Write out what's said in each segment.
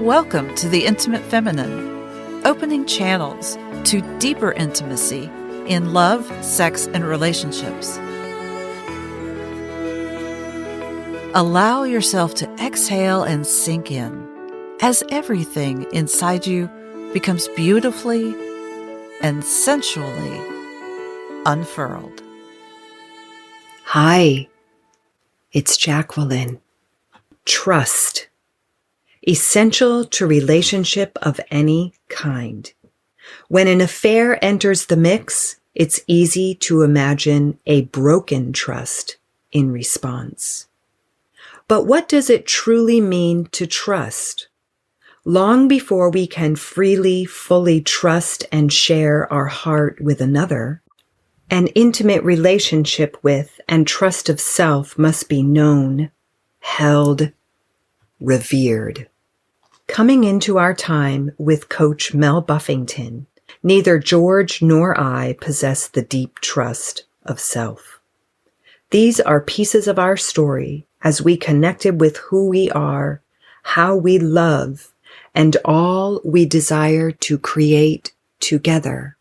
Welcome to the Intimate Feminine, opening channels to deeper intimacy in love, sex, and relationships. Allow yourself to exhale and sink in as everything inside you becomes beautifully and sensually unfurled. Hi, it's Jacqueline. Trust. Essential to relationship of any kind. When an affair enters the mix, it's easy to imagine a broken trust in response. But what does it truly mean to trust? Long before we can freely, fully trust and share our heart with another, an intimate relationship with and trust of self must be known, held, revered. Coming into our time with Coach Mel Buffington, neither George nor I possess the deep trust of self. These are pieces of our story as we connected with who we are, how we love, and all we desire to create together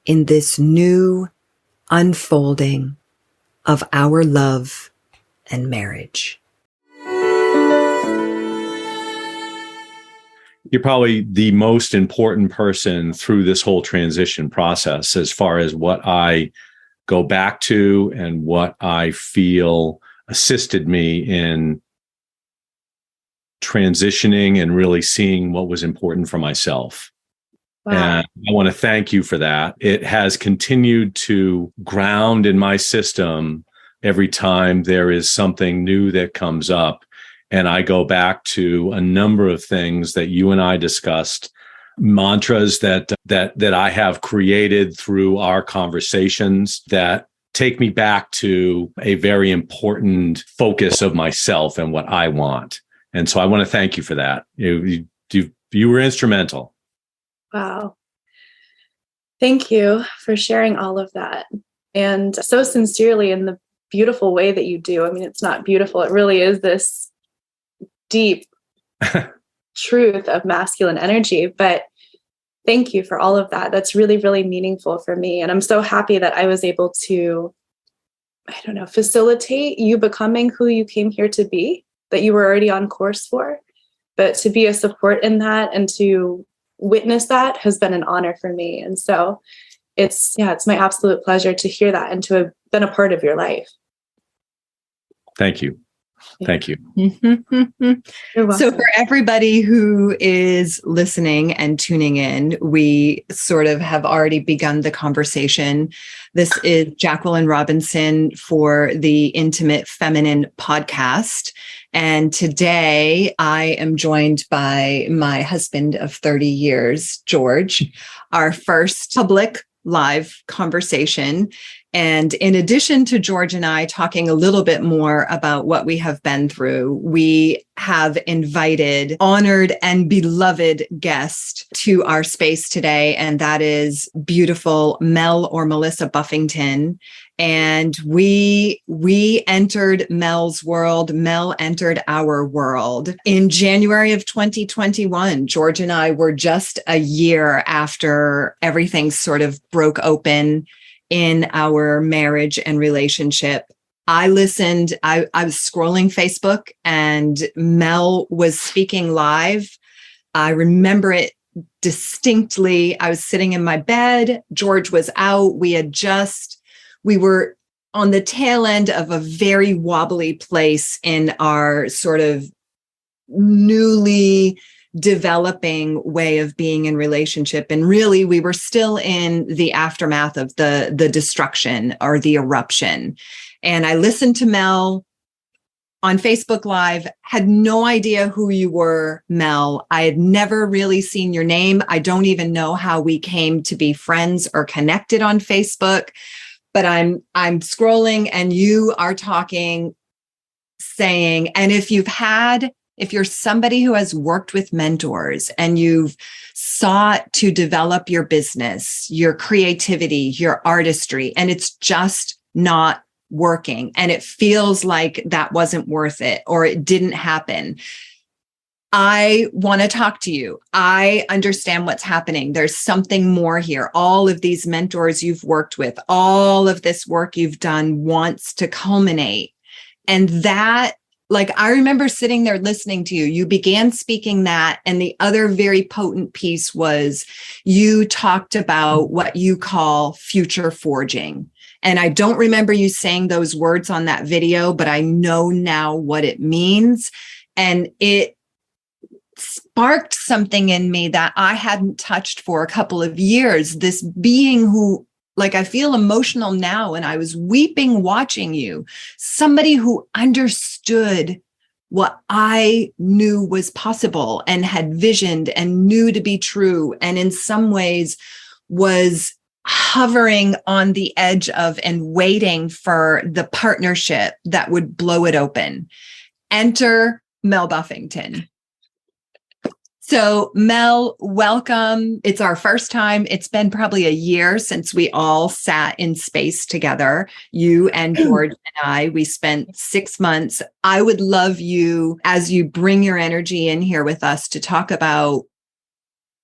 in this new unfolding of our love and marriage. You're probably the most important person through this whole transition process as far as what I go back to and what I feel assisted me in transitioning and really seeing what was important for myself. Wow. And I want to thank you for that. It has continued to ground in my system every time there is something new that comes up. And I go back to a number of things that you and I discussed, mantras that I have created through our conversations that take me back to a very important focus of myself and what I want. And so I want to thank you for that. You were instrumental. Wow. Thank you for sharing all of that. And so sincerely in the beautiful way that you do. I mean, it's not beautiful. It really is this deep truth of masculine energy. But thank you for all of that. That's really, really meaningful for me. And I'm so happy that I was able to, facilitate you becoming who you came here to be, that you were already on course for. But to be a support in that and to witness that has been an honor for me. And so it's my absolute pleasure to hear that and to have been a part of your life. Thank you. Thank you. So for everybody who is listening and tuning in, we sort of have already begun the conversation. This is Jacqueline Robinson for the Intimate Feminine podcast. And today I am joined by my husband of 30 years, George, our first public live conversation. And in addition to George and I talking a little bit more about what we have been through, we have invited honored and beloved guest to our space today. And that is beautiful Mel or Melissa Buffington. And we entered Mel's world. Mel entered our world in January of 2021. George and I were just a year after everything sort of broke open in our marriage and relationship. I listened, I was scrolling Facebook and Mel was speaking live. I remember it distinctly. I was sitting in my bed. George was out. We were on the tail end of a very wobbly place in our sort of newly developing way of being in relationship. And really, we were still in the aftermath of the destruction or the eruption. And I listened to Mel on Facebook Live, had no idea who you were, Mel. I had never really seen your name. I don't even know how we came to be friends or connected on Facebook, but I'm scrolling and you are talking, saying, and if you're somebody who has worked with mentors and you've sought to develop your business, your creativity, your artistry, and it's just not working and it feels like that wasn't worth it or it didn't happen, I want to talk to you. I understand what's happening. There's something more here. All of these mentors you've worked with, all of this work you've done wants to culminate. And that, like, I remember sitting there listening to you. You began speaking that. And the other very potent piece was you talked about what you call future forging. And I don't remember you saying those words on that video, but I know now what it means. And it sparked something in me that I hadn't touched for a couple of years. This being who, like, I feel emotional now, and I was weeping watching you, somebody who understood what I knew was possible and had visioned and knew to be true. And in some ways was hovering on the edge of and waiting for the partnership that would blow it open. Enter Mel Buffington. So Mel, welcome. It's our first time. It's been probably a year since we all sat in space together. You and George and I, we spent 6 months. I would love you, as you bring your energy in here with us, to talk about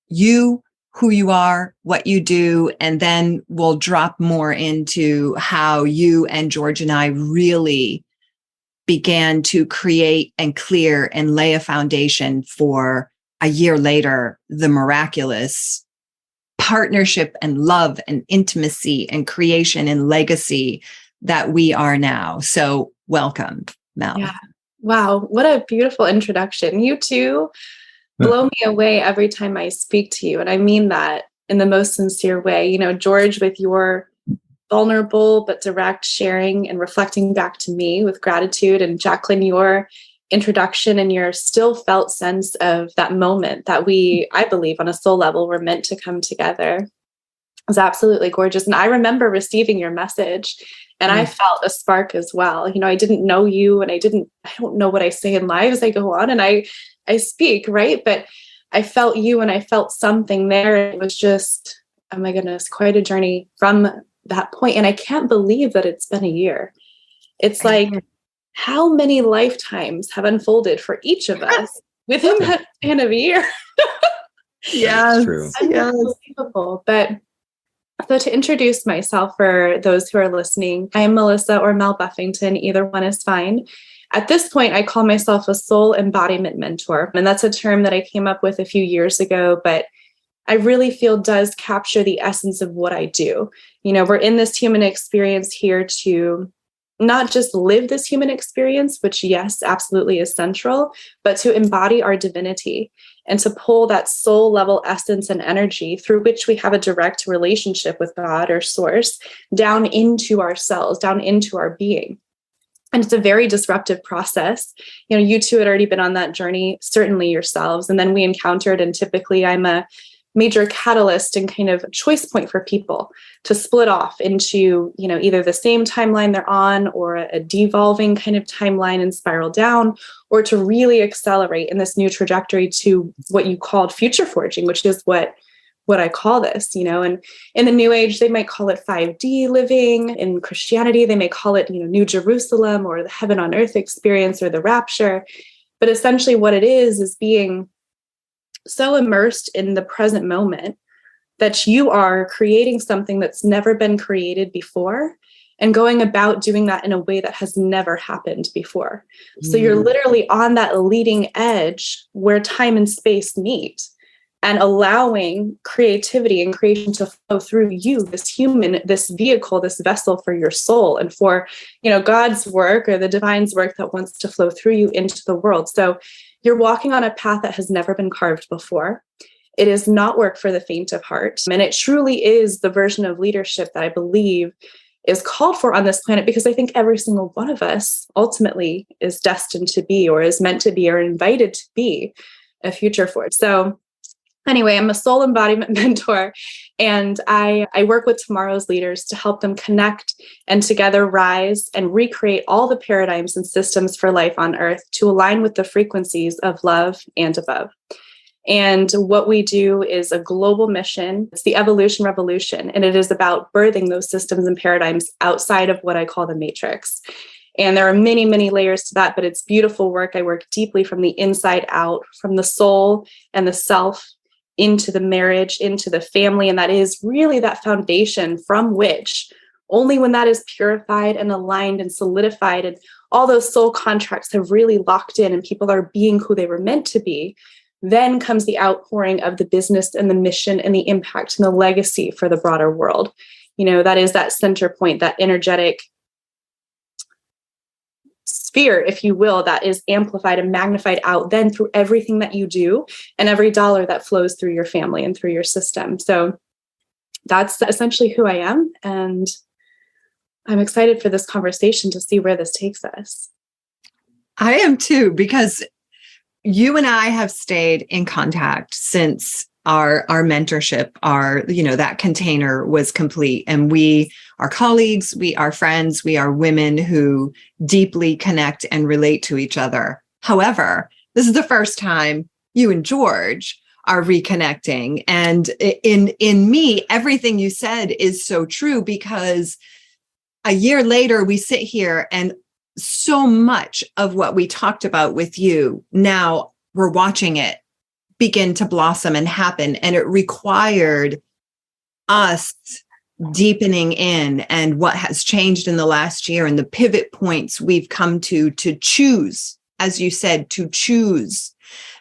you, who you are, what you do, and then we'll drop more into how you and George and I really began to create and clear and lay a foundation for a year later, the miraculous partnership and love and intimacy and creation and legacy that we are now. So welcome, Mel. Yeah. Wow. What a beautiful introduction. You two blow me away every time I speak to you. And I mean that in the most sincere way. You know, George, with your vulnerable but direct sharing and reflecting back to me with gratitude, and Jacqueline, your introduction and your still felt sense of that moment that we, I believe, on a soul level, were meant to come together. It was absolutely gorgeous. And I remember receiving your message, and I felt a spark as well. You know, I didn't know you, and I don't know what I say in live as I go on and I speak, right? But I felt you, and I felt something there. It was just, oh my goodness, quite a journey from that point. And I can't believe that it's been a year. It's like, how many lifetimes have unfolded for each of us within that span of a year? Yes, true. Unbelievable. But so to introduce myself for those who are listening, I am Melissa, or Mel Buffington. Either one is fine. At this point, I call myself a soul embodiment mentor. And that's a term that I came up with a few years ago, but I really feel does capture the essence of what I do. You know, we're in this human experience here to not just live this human experience, which, yes, absolutely is central, but to embody our divinity and to pull that soul level essence and energy through which we have a direct relationship with God or source down into ourselves, down into our being. And it's a very disruptive process. You know, you two had already been on that journey, certainly yourselves. And then we encountered, and typically I'm a major catalyst and kind of choice point for people to split off into, you know, either the same timeline they're on, or a devolving kind of timeline and spiral down, or to really accelerate in this new trajectory to what you called future forging, which is what I call this, you know. And in the New Age, they might call it 5D living. In Christianity, they may call it, you know, New Jerusalem, or the heaven on earth experience, or the rapture. But essentially what it is being so immersed in the present moment that you are creating something that's never been created before, and going about doing that in a way that has never happened before. So you're literally on that leading edge where time and space meet, and allowing creativity and creation to flow through you, this human, this vehicle, this vessel for your soul, and for, you know, God's work or the divine's work that wants to flow through you into the world. So you're walking on a path that has never been carved before. It is not work for the faint of heart. And it truly is the version of leadership that I believe is called for on this planet, because I think every single one of us ultimately is destined to be, or is meant to be, or invited to be a future forge. So anyway, I'm a soul embodiment mentor, and I work with tomorrow's leaders to help them connect and together rise and recreate all the paradigms and systems for life on earth to align with the frequencies of love and above. And what we do is a global mission. It's the evolution revolution, and it is about birthing those systems and paradigms outside of what I call the matrix. And there are many, many layers to that, but it's beautiful work. I work deeply from the inside out, from the soul and the self into the marriage, into the family. And that is really that foundation from which only when that is purified and aligned and solidified and all those soul contracts have really locked in and people are being who they were meant to be, then comes the outpouring of the business and the mission and the impact and the legacy for the broader world. That is that center point, that energetic sphere, if you will, that is amplified and magnified out then through everything that you do and every dollar that flows through your family and through your system. So that's essentially who I am. And I'm excited for this conversation to see where this takes us. I am too, because you and I have stayed in contact since our mentorship, that container was complete. And we are colleagues, we are friends, we are women who deeply connect and relate to each other. However, this is the first time you and George are reconnecting. And in me, everything you said is so true, because a year later, we sit here and so much of what we talked about with you, now we're watching it begin to blossom and happen. And it required us deepening in and what has changed in the last year and the pivot points we've come to choose, as you said, to choose.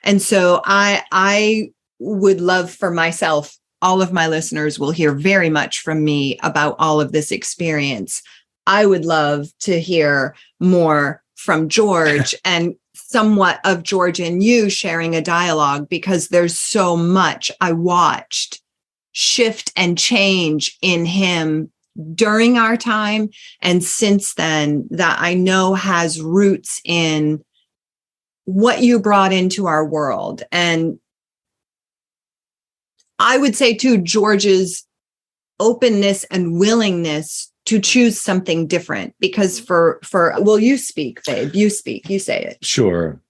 And so I would love for myself, all of my listeners will hear very much from me about all of this experience. I would love to hear more from George and somewhat of George and you sharing a dialogue, because there's so much I watched shift and change in him during our time and since then that I know has roots in what you brought into our world. And I would say too, George's openness and willingness to choose something different, because well, you speak, babe, you speak, you say it. Sure.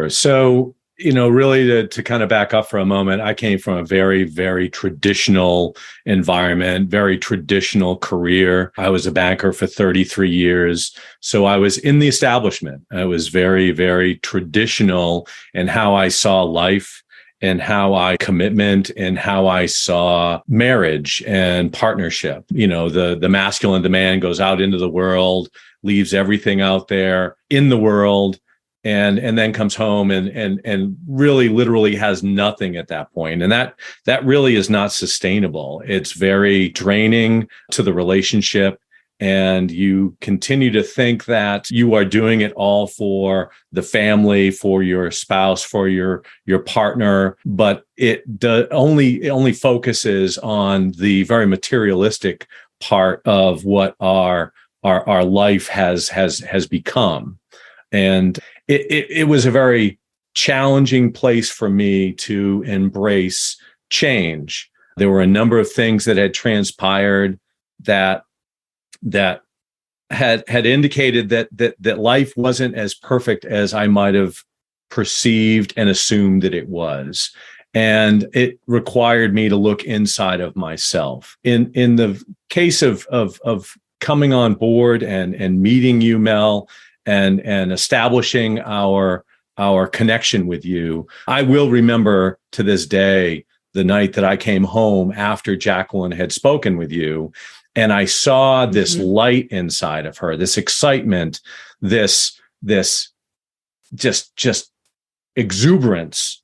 So, really to kind of back up for a moment, I came from a very, very traditional environment, very traditional career. I was a banker for 33 years. So I was in the establishment. I was very, very traditional in how I saw life and how I commitment and how I saw marriage and partnership. The masculine demand goes out into the world, leaves everything out there in the world, and then comes home and really literally has nothing at that point. And that really is not sustainable. It's very draining to the relationship. And you continue to think that you are doing it all for the family, for your spouse, for your partner, but it only focuses on the very materialistic part of what our life has become. And it was a very challenging place for me to embrace change. There were a number of things that had transpired that had indicated that life wasn't as perfect as I might have perceived and assumed that it was. And it required me to look inside of myself. In the case of coming on board and meeting you, Mel, and establishing our connection with you, I will remember to this day the night that I came home after Jacqueline had spoken with you. And I saw this light inside of her, this excitement, this just exuberance.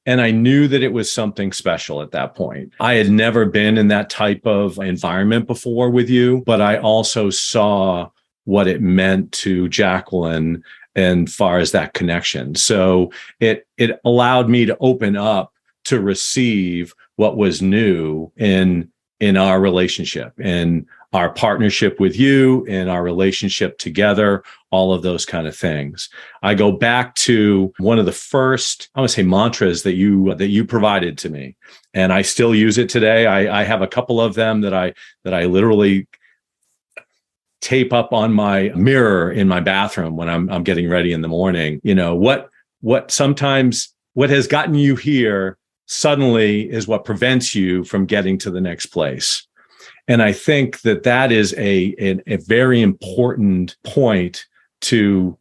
And I knew that it was something special at that point. I had never been in that type of environment before with you, but I also saw what it meant to Jacqueline as far as that connection. So it allowed me to open up to receive what was new in our relationship, in our partnership with you, in our relationship together, all of those kind of things. I go back to one of the first, I want to say, mantras that you provided to me, and I still use it today. I have a couple of them that I literally tape up on my mirror in my bathroom when I'm getting ready in the morning. What has gotten you here suddenly is what prevents you from getting to the next place. And I think that is a very important point to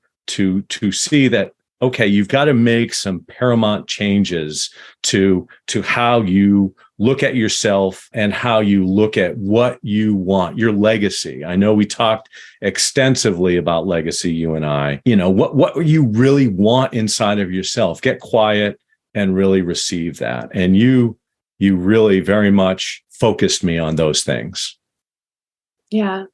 see that, okay, you've got to make some paramount changes to how you look at yourself and how you look at what you want, your legacy. I know we talked extensively about legacy, you and I. What you really want inside of yourself. Get quiet and really receive that. And you really very much focused me on those things. Yeah.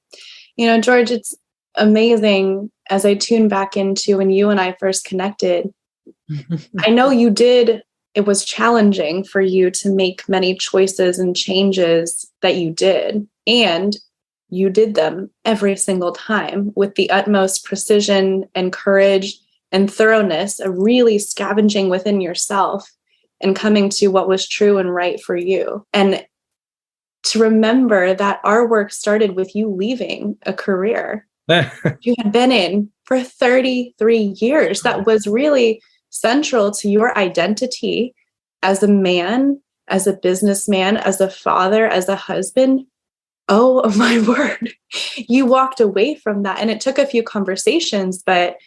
George, it's amazing as I tune back into when you and I first connected. I know it was challenging for you to make many choices and changes that you did. And you did them every single time with the utmost precision and courage and thoroughness of really scavenging within yourself and coming to what was true and right for you. And to remember that our work started with you leaving a career you had been in for 33 years. That was really central to your identity as a man, as a businessman, as a father, as a husband. Oh my word. You walked away from that. And it took a few conversations, but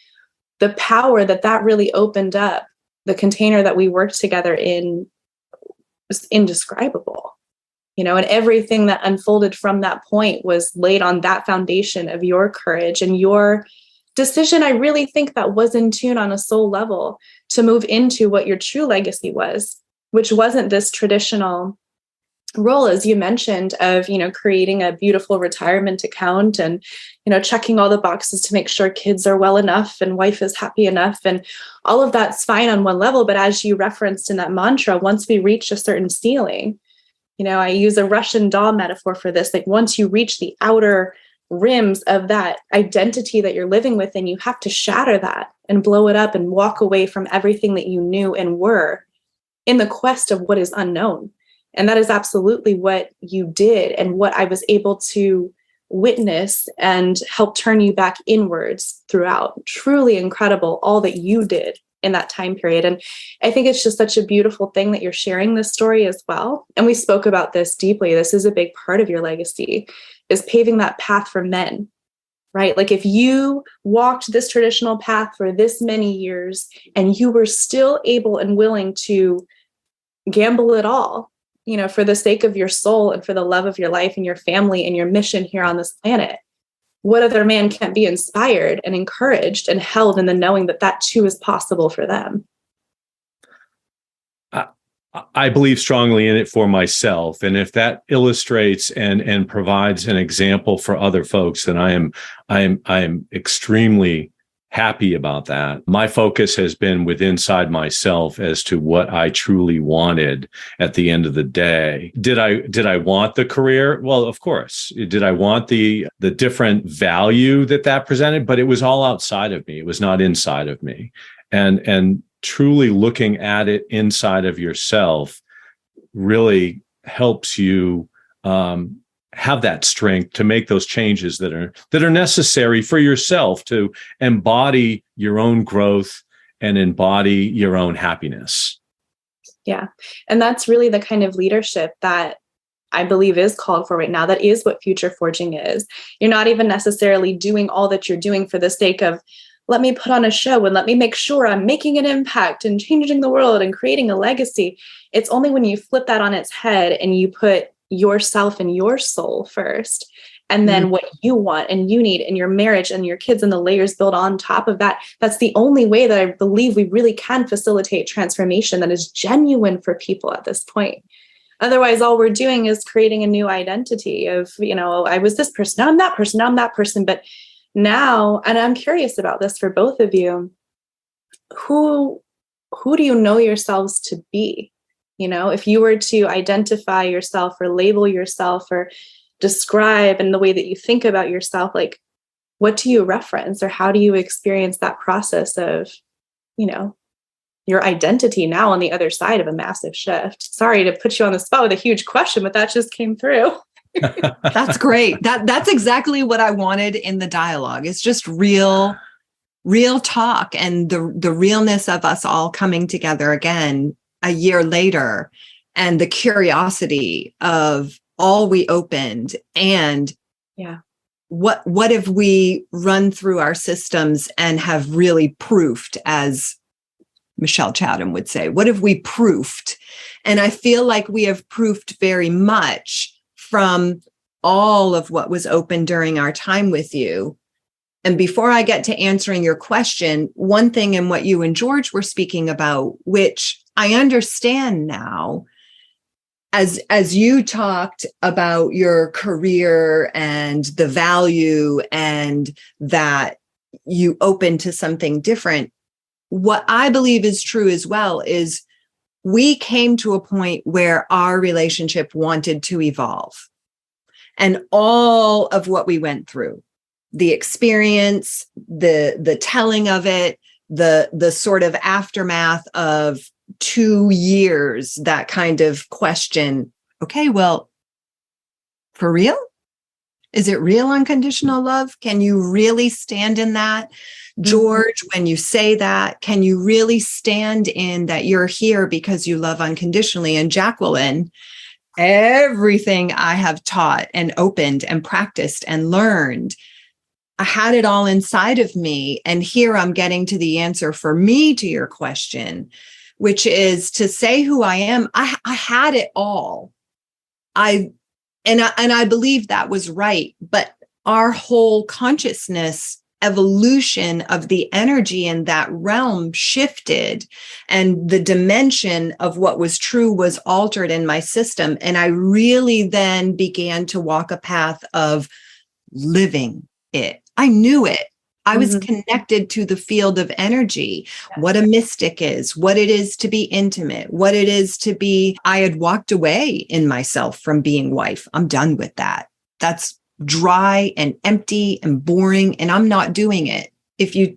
the power that really opened up, the container that we worked together in, was indescribable. And everything that unfolded from that point was laid on that foundation of your courage and your decision. I really think that was in tune on a soul level to move into what your true legacy was, which wasn't this traditional role, as you mentioned, of, creating a beautiful retirement account and, checking all the boxes to make sure kids are well enough and wife is happy enough. And all of that's fine on one level. But as you referenced in that mantra, once we reach a certain ceiling, I use a Russian doll metaphor for this. Like once you reach the outer rims of that identity that you're living within, you have to shatter that and blow it up and walk away from everything that you knew and were in the quest of what is unknown. And that is absolutely what you did and what I was able to witness and help turn you back inwards throughout. Truly incredible, all that you did in that time period. And I think it's just such a beautiful thing that you're sharing this story as well. And we spoke about this deeply. This is a big part of your legacy, is paving that path for men, right? Like if you walked this traditional path for this many years and you were still able and willing to gamble it all, for the sake of your soul and for the love of your life and your family and your mission here on this planet, what other man can't be inspired and encouraged and held in the knowing that that too is possible for them? I believe strongly in it for myself. And if that illustrates and provides an example for other folks, then I am extremely happy about that. My focus has been inside myself as to what I truly wanted at the end of the day. Did I want the career? Well, of course. Did I want the different value that presented? But it was all outside of me. It was not inside of me. And truly looking at it inside of yourself really helps you have that strength to make those changes that are necessary for yourself to embody your own growth and embody your own happiness. Yeah. And that's really the kind of leadership that I believe is called for right now. That is what future forging is. You're not even necessarily doing all that you're doing for the sake of, let me put on a show and let me make sure I'm making an impact and changing the world and creating a legacy. It's only when you flip that on its head and you put yourself and your soul first, and then what you want and you need in your marriage and your kids and the layers built on top of that. That's the only way that I believe we really can facilitate transformation that is genuine for people at this point. Otherwise, all we're doing is creating a new identity of, I was this person, now I'm that person, now I'm that person. But now, and I'm curious about this for both of you, who do you know yourselves to be? If you were to identify yourself or label yourself or describe in the way that you think about yourself, like, what do you reference or how do you experience that process of, your identity now on the other side of a massive shift? Sorry to put you on the spot with a huge question, but that just came through. That's great. That's exactly what I wanted in the dialogue. It's just real talk and the realness of us all coming together again a year later, and the curiosity of all we opened and what have we run through our systems and have really proofed, as Michelle Chatham would say? What have we proofed? And I feel like we have proofed very much from all of what was open during our time with you. And before I get to answering your question, one thing in what you and George were speaking about, which I understand now, as you talked about your career and the value and that you open to something different, what I believe is true as well is we came to a point where our relationship wanted to evolve. And all of what we went through, the experience, the telling of it, the sort of aftermath of 2 years, that kind of question. Okay, well, for real? Is it real unconditional love? Can you really stand in that? George, when you say that, can you really stand in that you're here because you love unconditionally? And Jacqueline, everything I have taught and opened and practiced and learned, I had it all inside of me. And here I'm getting to the answer for me to your question, which is to say who I am. I had it all. I believe that was right. But our whole consciousness evolution of the energy in that realm shifted, and the dimension of what was true was altered in my system. And I really then began to walk a path of living it. I knew it. I was connected to the field of energy, what a mystic is, what it is to be intimate, what it is to be. I had walked away in myself from being wife. I'm done with that. That's dry and empty and boring, and I'm not doing it. If you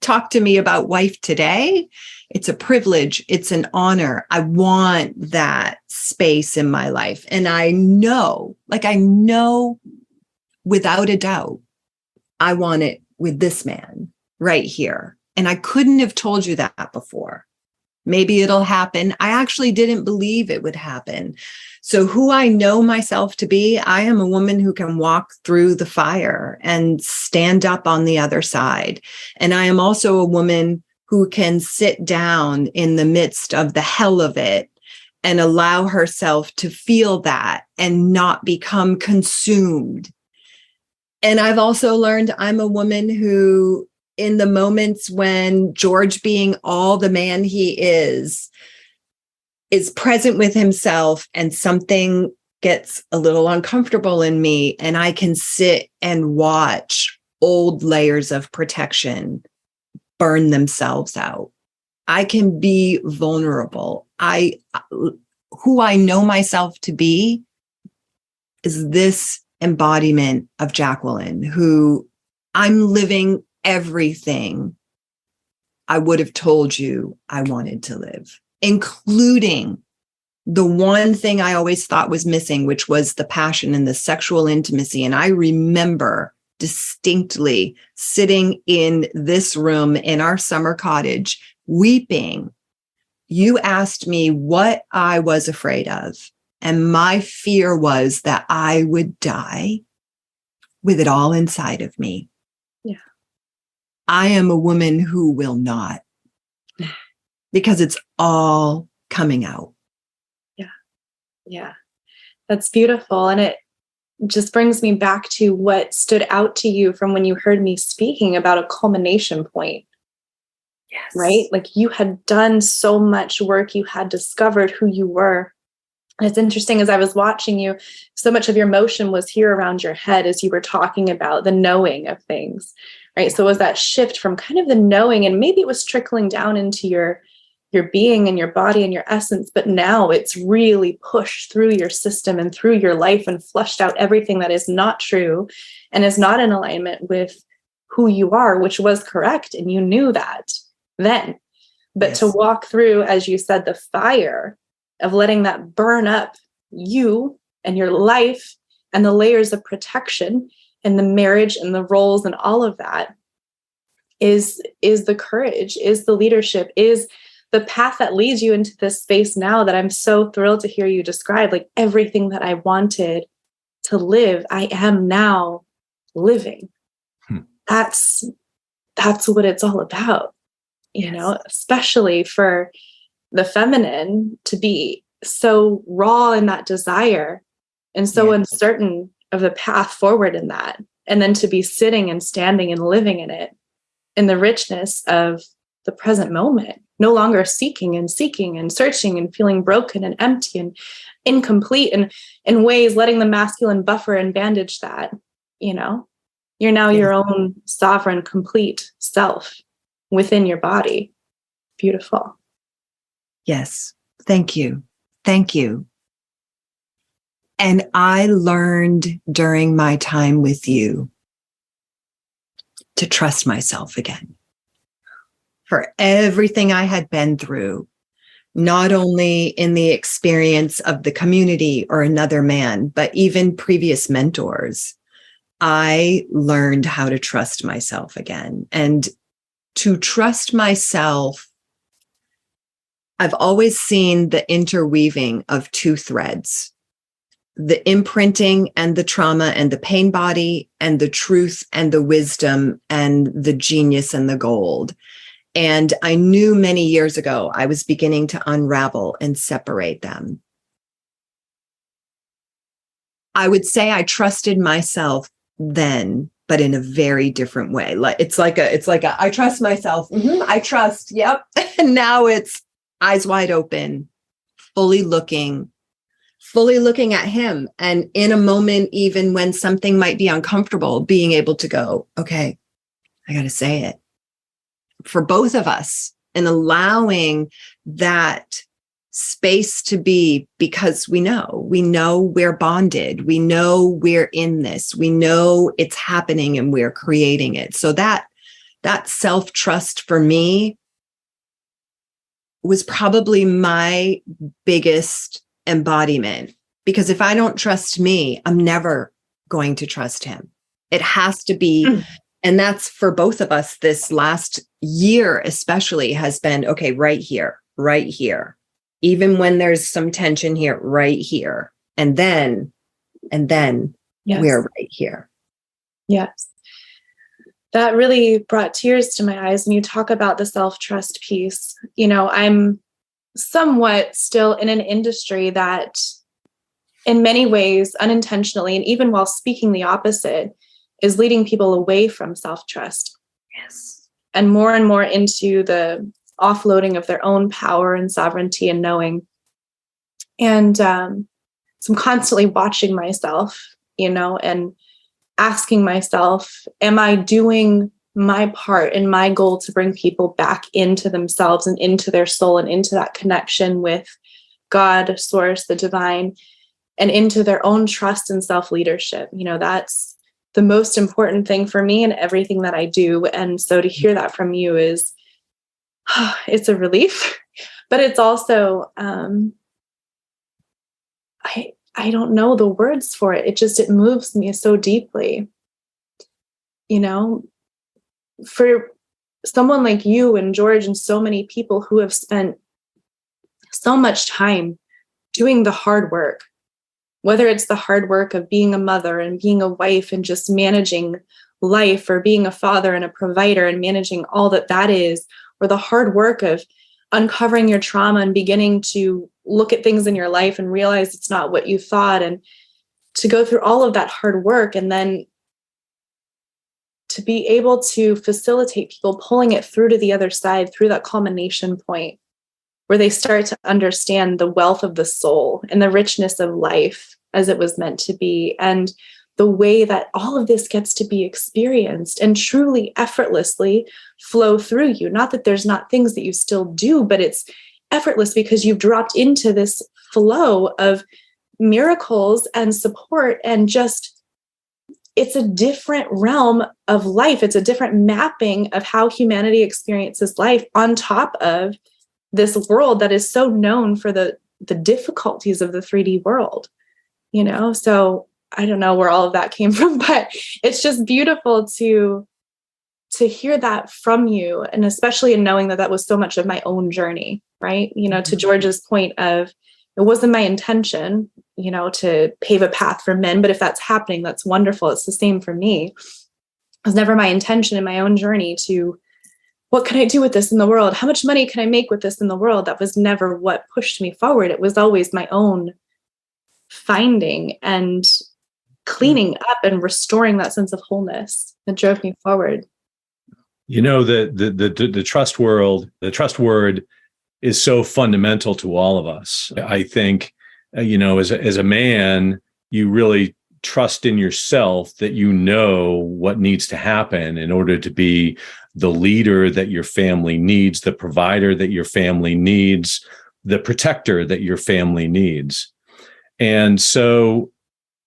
talk to me about wife today, it's a privilege. It's an honor. I want that space in my life. And I know without a doubt, I want it with this man right here. And I couldn't have told you that before. Maybe it'll happen. I actually didn't believe it would happen. So who I know myself to be, I am a woman who can walk through the fire and stand up on the other side. And I am also a woman who can sit down in the midst of the hell of it and allow herself to feel that and not become consumed. And I've also learned I'm a woman who, in the moments when George, being all the man he is present with himself and something gets a little uncomfortable in me, and I can sit and watch old layers of protection burn themselves out. I can be vulnerable. Who I know myself to be is this embodiment of Jacqueline, who I'm living everything I would have told you I wanted to live, including the one thing I always thought was missing, which was the passion and the sexual intimacy. And I remember distinctly sitting in this room in our summer cottage, weeping. You asked me what I was afraid of. And my fear was that I would die with it all inside of me. Yeah. I am a woman who will not, because it's all coming out. Yeah. Yeah. That's beautiful. And it just brings me back to what stood out to you from when you heard me speaking about a culmination point. Yes. Right? Like you had done so much work, you had discovered who you were. And it's interesting, as I was watching you, so much of your motion was here around your head as you were talking about the knowing of things, right? So it was that shift from kind of the knowing, and maybe it was trickling down into your being and your body and your essence, but now it's really pushed through your system and through your life and flushed out everything that is not true and is not in alignment with who you are, which was correct. And you knew that then. But Yes. to walk through, as you said, the fire of letting that burn up you and your life and the layers of protection and the marriage and the roles and all of that is the courage, is the leadership, is the path that leads you into this space now that I'm so thrilled to hear you describe. Like everything that I wanted to live, I am now living. That's what it's all about, you know, especially for the feminine to be so raw in that desire and so uncertain of the path forward in that. And then to be sitting and standing and living in it, in the richness of the present moment, no longer seeking and searching and feeling broken and empty and incomplete, and in ways letting the masculine buffer and bandage that, you know, you're now your own sovereign, complete self within your body. Beautiful. Yes. Thank you. Thank you. And I learned during my time with you to trust myself again for everything I had been through, not only in the experience of the community or another man, but even previous mentors. I learned how to trust myself again. And to trust myself, I've always seen the interweaving of two threads: the imprinting and the trauma and the pain body, and the truth and the wisdom and the genius and the gold. And I knew many years ago I was beginning to unravel and separate them. I would say I trusted myself then, but in a very different way. Like it's like a I trust myself. I trust. Yep. And now it's eyes wide open, fully looking at him. And in a moment, even when something might be uncomfortable, being able to go, okay, I got to say it for both of us, and allowing that space to be, because we know we're bonded. We know we're in this. We know it's happening and we're creating it. So that self-trust for me was probably my biggest embodiment, because if I don't trust me, I'm never going to trust him. It has to be. And that's for both of us. This last year, especially, has been, okay, right here, even when there's some tension here, right here. And then we're right here. Yes. That really brought tears to my eyes when you talk about the self-trust piece. You know, I'm somewhat still in an industry that in many ways, unintentionally, and even while speaking the opposite, is leading people away from self-trust. Yes. And more into the offloading of their own power and sovereignty and knowing. And so I'm constantly watching myself, you know, and asking myself, am I doing my part in my goal to bring people back into themselves and into their soul and into that connection with God, source, the divine, and into their own trust and self-leadership? You know, that's the most important thing for me in everything that I do. And so to hear that from you is, it's a relief, but it's also, I don't know the words for it. It moves me so deeply, you know, for someone like you and George and so many people who have spent so much time doing the hard work, whether it's the hard work of being a mother and being a wife and just managing life, or being a father and a provider and managing all that is, or the hard work of uncovering your trauma and beginning to look at things in your life and realize it's not what you thought, and to go through all of that hard work, and then to be able to facilitate people pulling it through to the other side, through that culmination point where they start to understand the wealth of the soul and the richness of life as it was meant to be, and the way that all of this gets to be experienced and truly effortlessly flow through you. Not that there's not things that you still do, but it's effortless because you've dropped into this flow of miracles and support, and just, it's a different realm of life. It's a different mapping of how humanity experiences life, on top of this world that is so known for the difficulties of the 3D world, you know? So I don't know where all of that came from, but it's just beautiful to hear that from you. And especially in knowing that was so much of my own journey, right? You know, to George's point of it wasn't my intention, to pave a path for men. But if that's happening, that's wonderful. It's the same for me. It was never my intention in my own journey to, what can I do with this in the world? How much money can I make with this in the world? That was never what pushed me forward. It was always my own finding and cleaning up and restoring that sense of wholeness that drove me forward. The trust word is so fundamental to all of us. I think, as a man, you really trust in yourself that you know what needs to happen in order to be the leader that your family needs, the provider that your family needs, the protector that your family needs. And so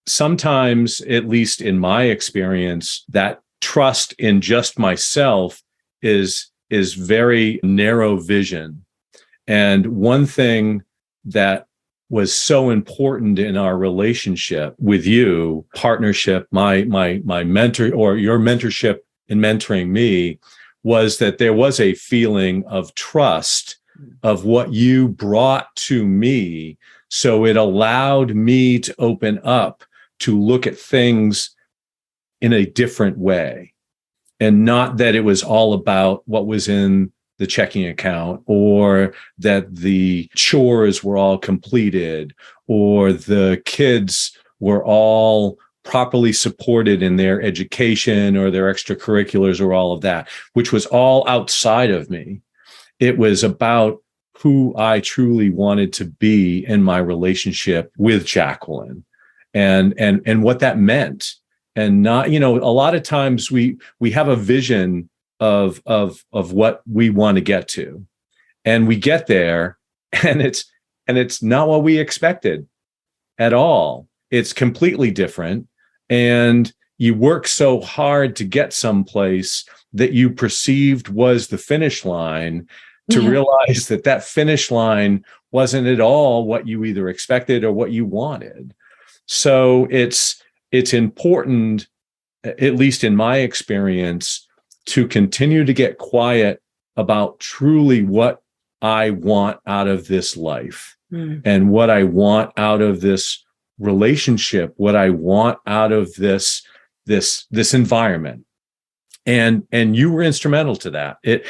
sometimes, at least in my experience, that trust in just myself is very narrow vision. And one thing that was so important in our relationship with you, partnership, my mentor, or your mentorship in mentoring me, was that there was a feeling of trust of what you brought to me. So it allowed me to open up to look at things in a different way. And not that it was all about what was in the checking account, or that the chores were all completed, or the kids were all properly supported in their education or their extracurriculars or all of that, which was all outside of me. It was about who I truly wanted to be in my relationship with Jacqueline, and what that meant. And not, a lot of times we have a vision of what we want to get to, and we get there, and it's not what we expected at all. It's completely different. And you work so hard to get someplace that you perceived was the finish line, to realize that finish line wasn't at all what you either expected or what you wanted. So it's important, at least in my experience, to continue to get quiet about truly what I want out of this life, and what I want out of this relationship, what I want out of this environment. And you were instrumental to that. It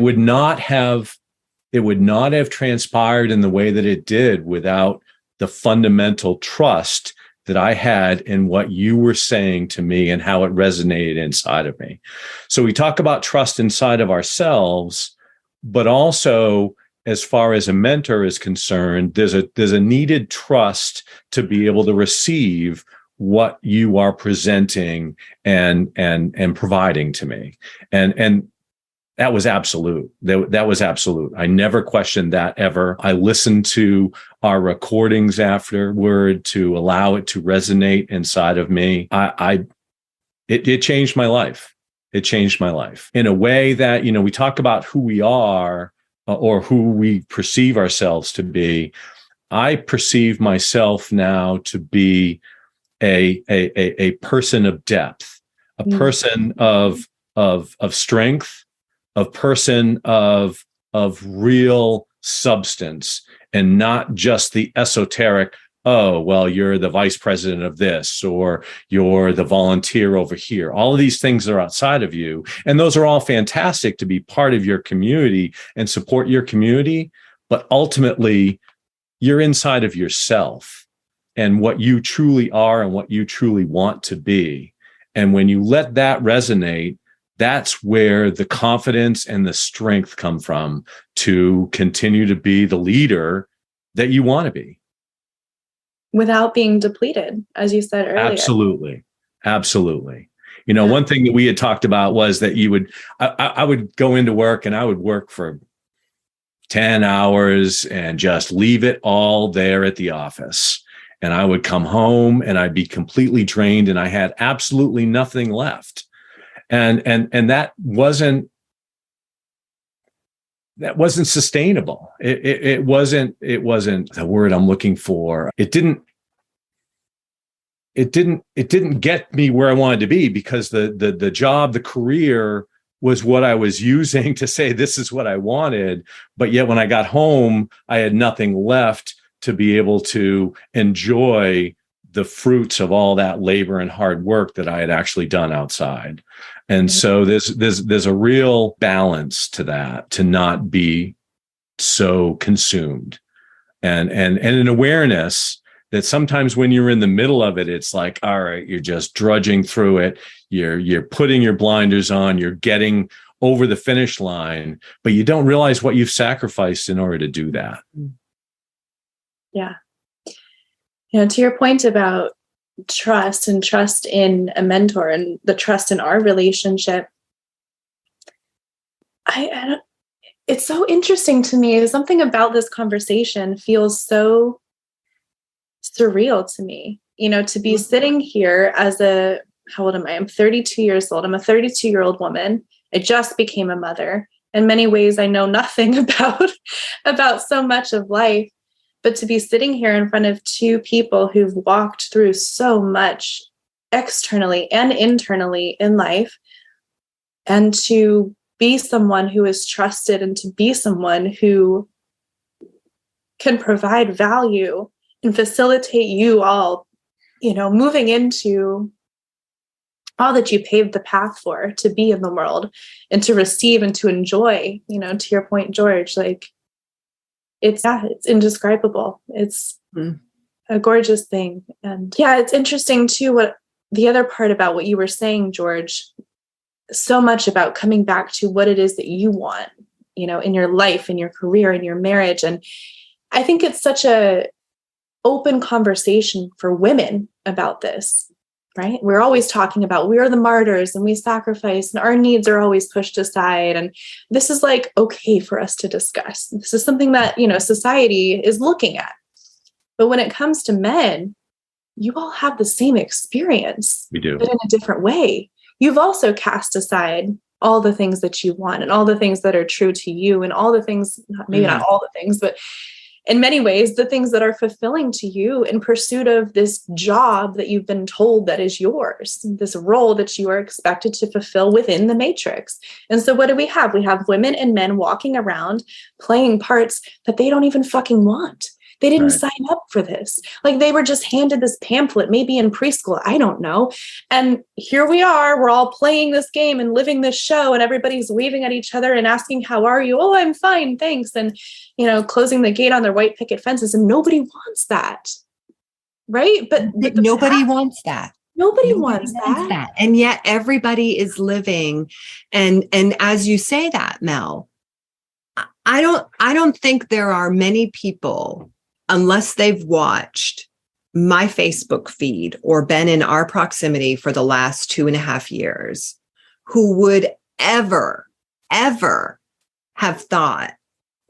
would not have transpired in the way that it did without the fundamental trust that I had in what you were saying to me and how it resonated inside of me. So we talk about trust inside of ourselves, but also, as far as a mentor is concerned, there's a needed trust to be able to receive what you are presenting and providing to me. And that was absolute. That was absolute. I never questioned that ever. I listened to our recordings afterward to allow it to resonate inside of me. It changed my life. It changed my life in a way that, we talk about who we are, or who we perceive ourselves to be. I perceive myself now to be a person of depth, a person of strength, a person of real substance, and not just the esoteric, oh, well, you're the vice president of this, or you're the volunteer over here. All of these things are outside of you. And those are all fantastic to be part of your community and support your community. But ultimately, you're inside of yourself and what you truly are and what you truly want to be. And when you let that resonate, that's where the confidence and the strength come from to continue to be the leader that you want to be. Without being depleted, as you said earlier. Absolutely. Absolutely. One thing that we had talked about was that I would go into work, and I would work for 10 hours and just leave it all there at the office. And I would come home and I'd be completely drained, and I had absolutely nothing left. And that wasn't sustainable. It wasn't the word I'm looking for. It didn't get me where I wanted to be, because the job, the career was what I was using to say this is what I wanted. But yet when I got home, I had nothing left to be able to enjoy the fruits of all that labor and hard work that I had actually done outside. And so there's a real balance to that, to not be so consumed, and an awareness that sometimes when you're in the middle of it, it's like, all right, you're just drudging through it. You're putting your blinders on, you're getting over the finish line, but you don't realize what you've sacrificed in order to do that. Yeah. To your point about trust and trust in a mentor and the trust in our relationship, it's so interesting to me. Something about this conversation feels so surreal to me, to be sitting here as how old am I? I'm 32 years old. I'm a 32-year-old woman. I just became a mother. In many ways, I know nothing about so much of life. But to be sitting here in front of two people who've walked through so much externally and internally in life, and to be someone who is trusted and to be someone who can provide value and facilitate you all, moving into all that you paved the path for, to be in the world and to receive and to enjoy, to your point, George, like, it's indescribable. It's a gorgeous thing. And it's interesting too, what the other part about what you were saying, George, so much about coming back to what it is that you want, in your life, in your career, in your marriage. And I think it's such a open conversation for women about this, right? We're always talking about, we are the martyrs and we sacrifice and our needs are always pushed aside. And this is like, okay for us to discuss. This is something that, society is looking at. But when it comes to men, you all have the same experience. We do. But in a different way. You've also cast aside all the things that you want and all the things that are true to you and all the things, maybe not all the things, but in many ways, the things that are fulfilling to you in pursuit of this job that you've been told that is yours, this role that you are expected to fulfill within the matrix. And so what do we have? We have women and men walking around playing parts that they don't even fucking want. They didn't sign up for this. Like, they were just handed this pamphlet, maybe in preschool, I don't know. And here we are, we're all playing this game and living this show, and everybody's waving at each other and asking, how are you? Oh, I'm fine, thanks. And, closing the gate on their white picket fences. And nobody wants that. Right? But nobody wants that. Nobody wants that. And yet everybody is living. And as you say that, Mel, I don't think there are many people, unless they've watched my Facebook feed or been in our proximity for the last 2.5 years, who would ever have thought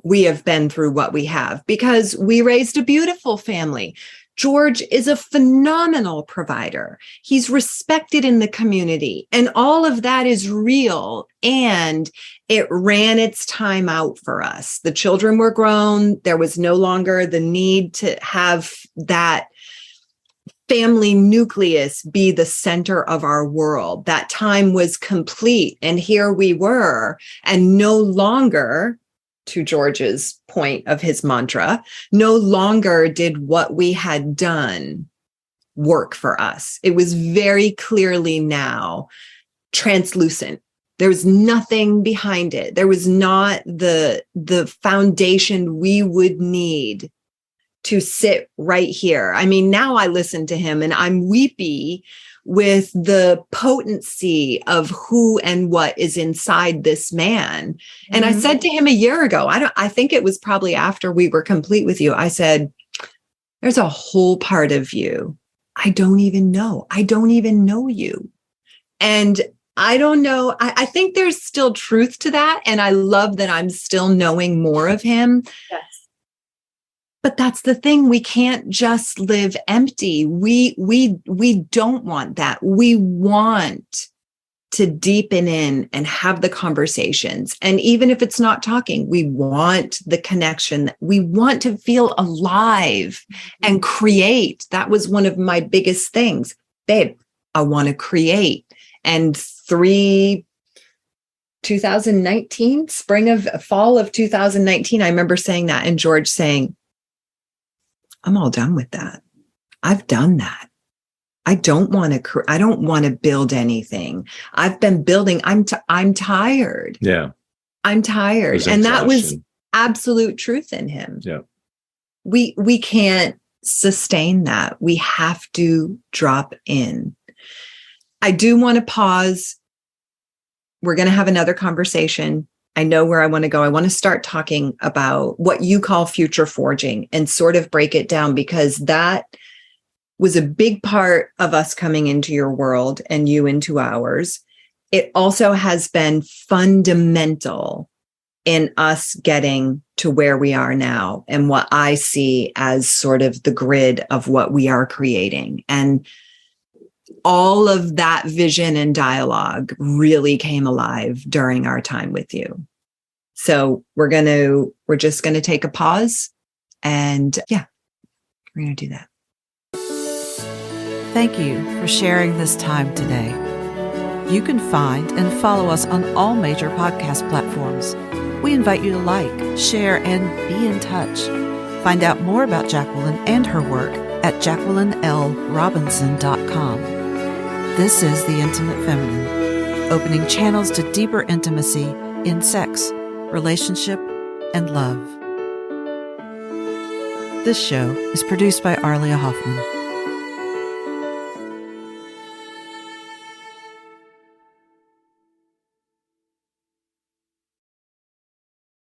we have been through what we have, because we raised a beautiful family. George is a phenomenal provider. He's respected in the community, and all of that is real. And it ran its time out for us. The children were grown. There was no longer the need to have that family nucleus be the center of our world. That time was complete. And here we were, and no longer, to George's point of his mantra, no longer did what we had done work for us. It was very clearly now translucent. There was nothing behind it. There was not the foundation we would need to sit right here. I mean, now I listen to him and I'm weepy with the potency of who and what is inside this man. And I said to him a year ago, I think it was probably after we were complete with you, I said, there's a whole part of you I don't even know. I don't even know you. And I don't know. I think there's still truth to that. And I love that I'm still knowing more of him. Yes. But that's the thing. We can't just live empty. We don't want that. We want to deepen in and have the conversations. And even if it's not talking, we want the connection. We want to feel alive and create. That was one of my biggest things. Babe, I want to create. And 2019, fall of 2019, I remember saying that, and George saying, I'm all done with that. I've done that. I don't want to build anything. I've been building. I'm tired. Yeah. I'm tired. There's and that was exhaustion. absolute truth in him. Yeah. We can't sustain that. We have to drop in. I do want to pause. We're going to have another conversation. I know where I want to go. I want to start talking about what you call future forging and sort of break it down, because that was a big part of us coming into your world and you into ours. It also has been fundamental in us getting to where we are now and what I see as sort of the grid of what we are creating. And all of that vision and dialogue really came alive during our time with you. So we're just going to take a pause, and we're going to do that. Thank you for sharing this time today. You can find and follow us on all major podcast platforms. We invite you to like, share, and be in touch. Find out more about Jacqueline and her work at JacquelineLRobinson.com. This is The Intimate Feminine, opening channels to deeper intimacy in sex, relationship, and love. This show is produced by Arlia Hoffman.